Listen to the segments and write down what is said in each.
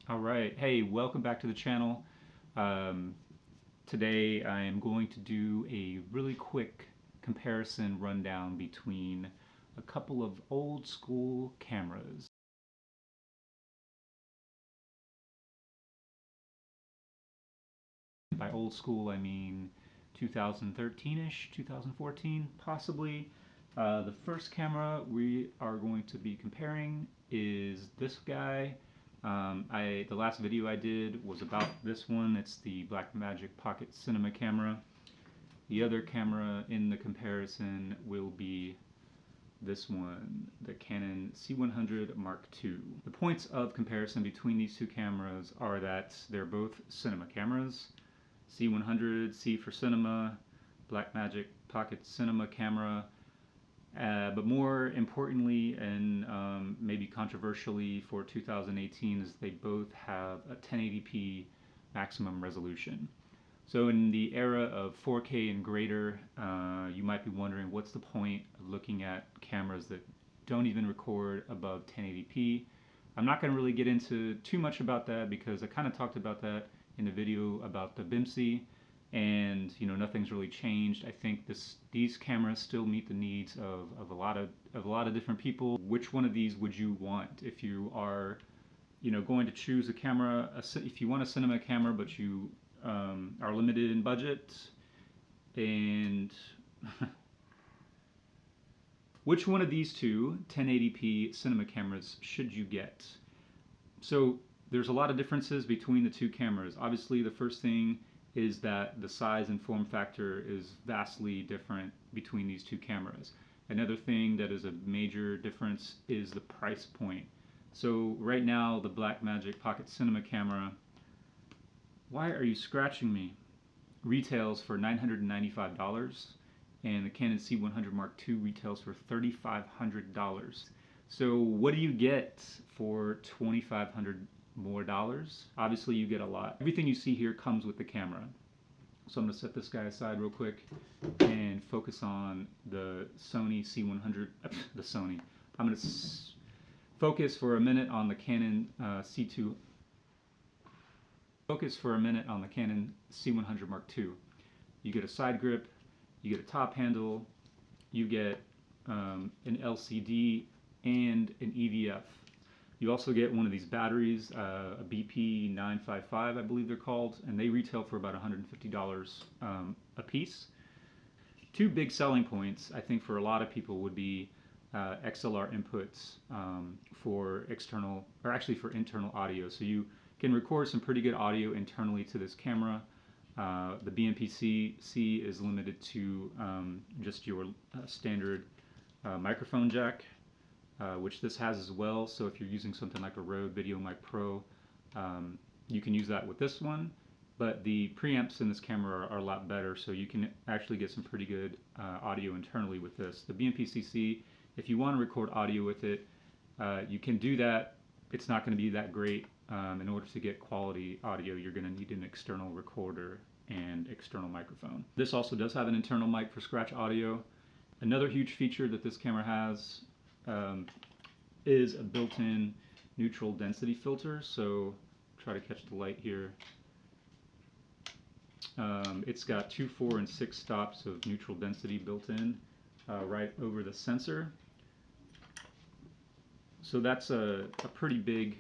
All right. Hey, welcome back to the channel. Um, Today I am going to do a really quick comparison rundown between a couple of old school cameras. By old school, I mean 2013-ish, 2014 possibly. The first camera we are going to be comparing is this guy. The last video I did was about this one. It's the Blackmagic Pocket Cinema camera. The other camera in the comparison will be this one, the Canon C100 Mark II. The points of comparison between these two cameras are that they're both cinema cameras. C100, C for cinema, Blackmagic Pocket Cinema camera. But more importantly, and maybe controversially for 2018, is they both have a 1080p maximum resolution. So in the era of 4K and greater, you might be wondering what's the point of looking at cameras that don't even record above 1080p. I'm not going to really get into too much about that because I kind of talked about that in the video about the BIMC, and nothing's really changed. I think these cameras still meet the needs of a lot of different people. Which one of these would you want if you are going to choose a camera? If you want a cinema camera but you are limited in budget, and which one of these two 1080p cinema cameras should you get? So there's a lot of differences between the two cameras. Obviously, the first thing is that the size and form factor is vastly different between these two cameras. Another thing that is a major difference is the price point. So right now, the Blackmagic Pocket Cinema camera, why are you scratching me, retails for $995, and the Canon C100 Mark II retails for $3,500. So what do you get for $2,500 more dollars? Obviously you get a lot. Everything you see here comes with the camera. So I'm going to set this guy aside real quick and focus on the Sony C100, the Sony. I'm going to focus for a minute on the Canon C100 Mark II. You get a side grip, you get a top handle, you get an LCD and an EVF. You also get one of these batteries, a BP955 I believe they're called, and they retail for about $150 a piece. Two big selling points I think for a lot of people would be XLR inputs for external, or actually for internal audio. So you can record some pretty good audio internally to this camera. The BMP-C is limited to just your standard microphone jack, which this has as well. So if you're using something like a Rode VideoMic Pro, you can use that with this one. But the preamps in this camera are a lot better, so you can actually get some pretty good audio internally with this. The BMP-C, if you want to record audio with it, you can do that. It's not going to be that great. In order to get quality audio, you're going to need an external recorder and external microphone. This also does have an internal mic for scratch audio. Another huge feature that this camera has is a built-in neutral density filter. So try to catch the light here. It's got 2, 4, and 6 stops of neutral density built in right over the sensor. So that's a pretty big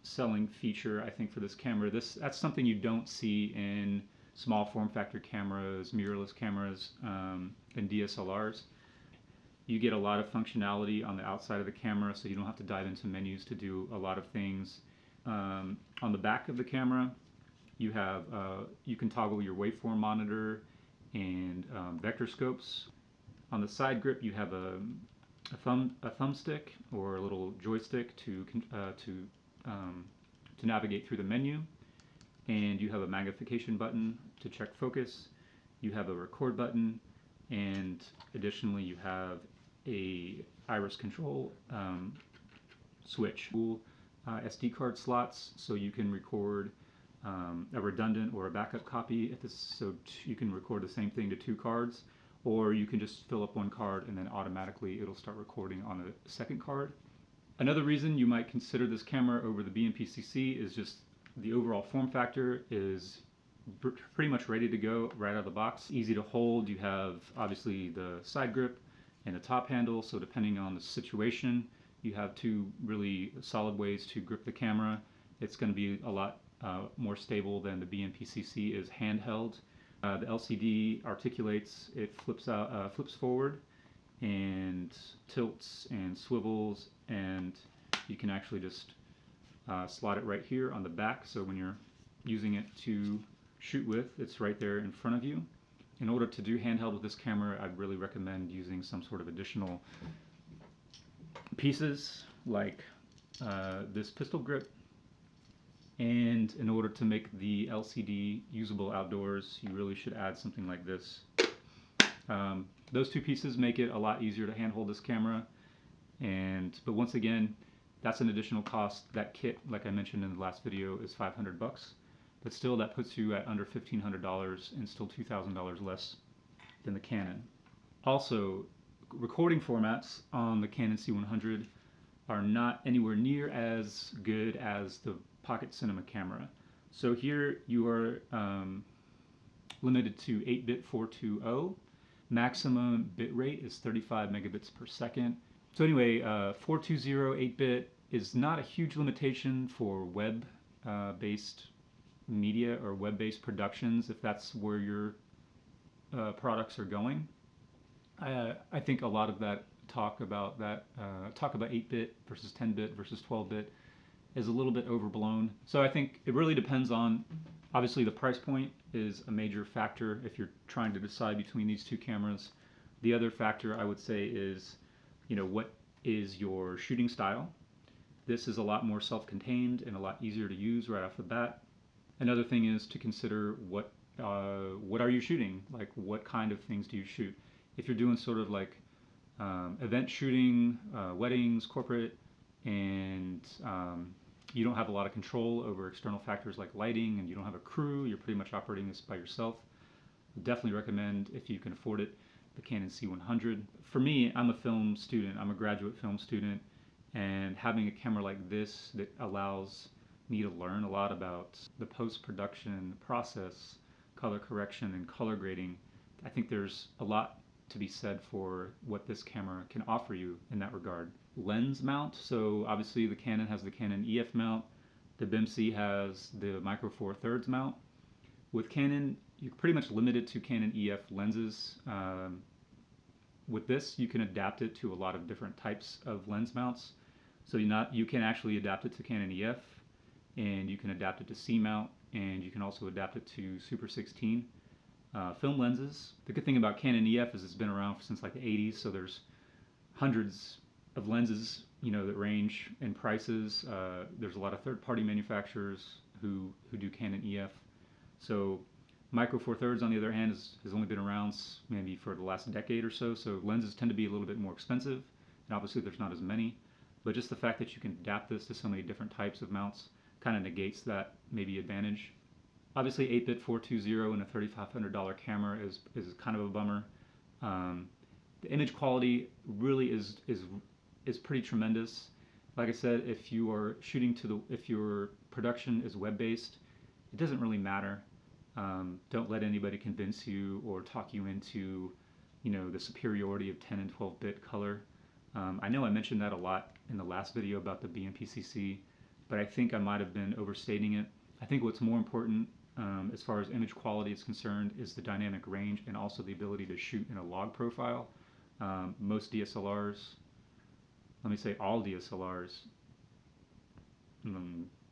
selling feature, I think, for this camera. That's something you don't see in small form factor cameras, mirrorless cameras, and DSLRs. You get a lot of functionality on the outside of the camera, so you don't have to dive into menus to do a lot of things. On the back of the camera, you have you can toggle your waveform monitor and vector scopes. On the side grip, you have a thumbstick or a little joystick to navigate through the menu, and you have a magnification button to check focus. You have a record button, and additionally you have a iris control switch. SD card slots, so you can record a redundant or a backup copy at this, so you can record the same thing to 2 cards, or you can just fill up 1 card and then automatically it'll start recording on a second card. Another reason you might consider this camera over the BMP-CC is just the overall form factor is pretty much ready to go right out of the box. Easy to hold. You have obviously the side grip and the top handle, so depending on the situation, you have two really solid ways to grip the camera. It's going to be a lot more stable than the BMP-CC is handheld. The LCD articulates, it flips forward and tilts and swivels, and you can actually just slot it right here on the back, so when you're using it to shoot with, it's right there in front of you. In order to do handheld with this camera, I'd really recommend using some sort of additional pieces like this pistol grip, and in order to make the LCD usable outdoors, you really should add something like this. Those two pieces make it a lot easier to handhold this camera, but once again, that's an additional cost. That kit, like I mentioned in the last video, is $500, but still that puts you at under $1,500 and still $2,000 less than the Canon. Also, recording formats on the Canon C100 are not anywhere near as good as the Pocket Cinema camera. So here you are limited to 8-bit 420. Maximum bitrate is 35 megabits per second. So anyway, 420 8-bit is not a huge limitation for web-based media or web-based productions, if that's where your products are going. I think a lot of that talk about 8-bit versus 10-bit versus 12-bit is a little bit overblown. So I think it really depends on, obviously the price point is a major factor if you're trying to decide between these two cameras. The other factor I would say is, what is your shooting style? This is a lot more self-contained and a lot easier to use right off the bat. Another thing is to consider what are you shooting? Like, what kind of things do you shoot? If you're doing sort of like event shooting, weddings, corporate, and you don't have a lot of control over external factors like lighting, and you don't have a crew, you're pretty much operating this by yourself, definitely recommend, if you can afford it, the Canon C100. For me, I'm a film student, I'm a graduate film student, and having a camera like this that allows me to learn a lot about the post-production process, color correction, and color grading, I think there's a lot to be said for what this camera can offer you in that regard. Lens mount, so obviously the Canon has the Canon EF mount, the BIMC has the Micro Four Thirds mount. With Canon, you're pretty much limited to Canon EF lenses. With this, you can adapt it to a lot of different types of lens mounts. So you can actually adapt it to Canon EF, and you can adapt it to C mount, and you can also adapt it to Super 16. Film lenses. The good thing about Canon EF is it's been around since like the 80s, so there's hundreds of lenses, that range in prices. There's a lot of third-party manufacturers who do Canon EF. So Micro Four Thirds, on the other hand, has only been around maybe for the last decade or so. So lenses tend to be a little bit more expensive, and obviously there's not as many. But just the fact that you can adapt this to so many different types of mounts kind of negates that maybe advantage. Obviously 8-bit 420 and a $3,500 camera is kind of a bummer. The image quality really is pretty tremendous. Like I said, if you are shooting if your production is web-based, it doesn't really matter. Don't let anybody convince you or talk you into, the superiority of 10 and 12-bit color. I know I mentioned that a lot in the last video about the BMP-CC, but I think I might have been overstating it. I think what's more important as far as image quality is concerned is the dynamic range and also the ability to shoot in a log profile. Most DSLRs, let me say all DSLRs,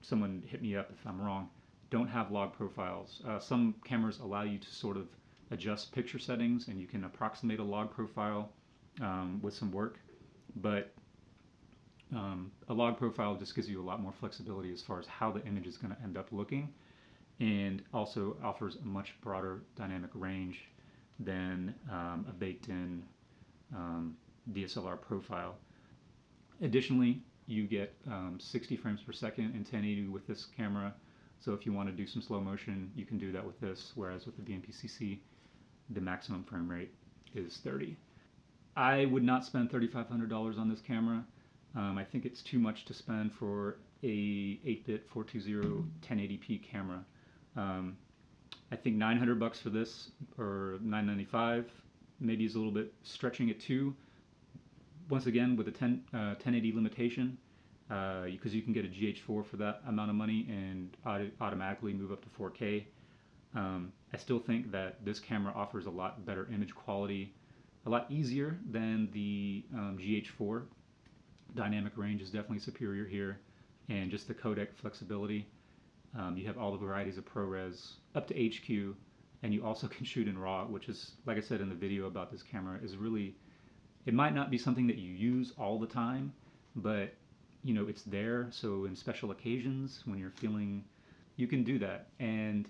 someone hit me up if I'm wrong, don't have log profiles. Some cameras allow you to sort of adjust picture settings and you can approximate a log profile with some work, but a log profile just gives you a lot more flexibility as far as how the image is going to end up looking, and also offers a much broader dynamic range than a baked-in DSLR profile. Additionally, you get 60 frames per second in 1080 with this camera, so if you want to do some slow motion, you can do that with this, whereas with the BMP-CC, the maximum frame rate is 30. I would not spend $3,500 on this camera. I think it's too much to spend for a 8-bit 420 1080p camera. I think $900 for this, or $995, maybe is a little bit stretching it too. Once again, with a 1080 limitation, because you can get a GH4 for that amount of money and automatically move up to 4K. I still think that this camera offers a lot better image quality, a lot easier than the GH4. Dynamic range is definitely superior here, and just the codec flexibility. You have all the varieties of ProRes up to HQ, and you also can shoot in RAW, which is, like I said in the video about this camera, is really, it might not be something that you use all the time, but you know, it's there, so in special occasions when you're feeling, you can do that. And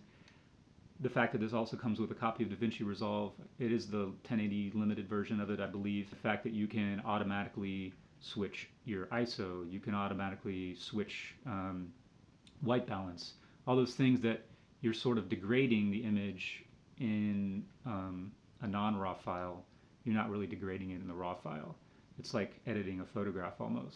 the fact that this also comes with a copy of DaVinci Resolve, it is the 1080 limited version of it, I believe. The fact that you can automatically switch your ISO, you can automatically switch white balance, all those things that you're sort of degrading the image in a non-RAW file, you're not really degrading it in the RAW file. It's like editing a photograph almost.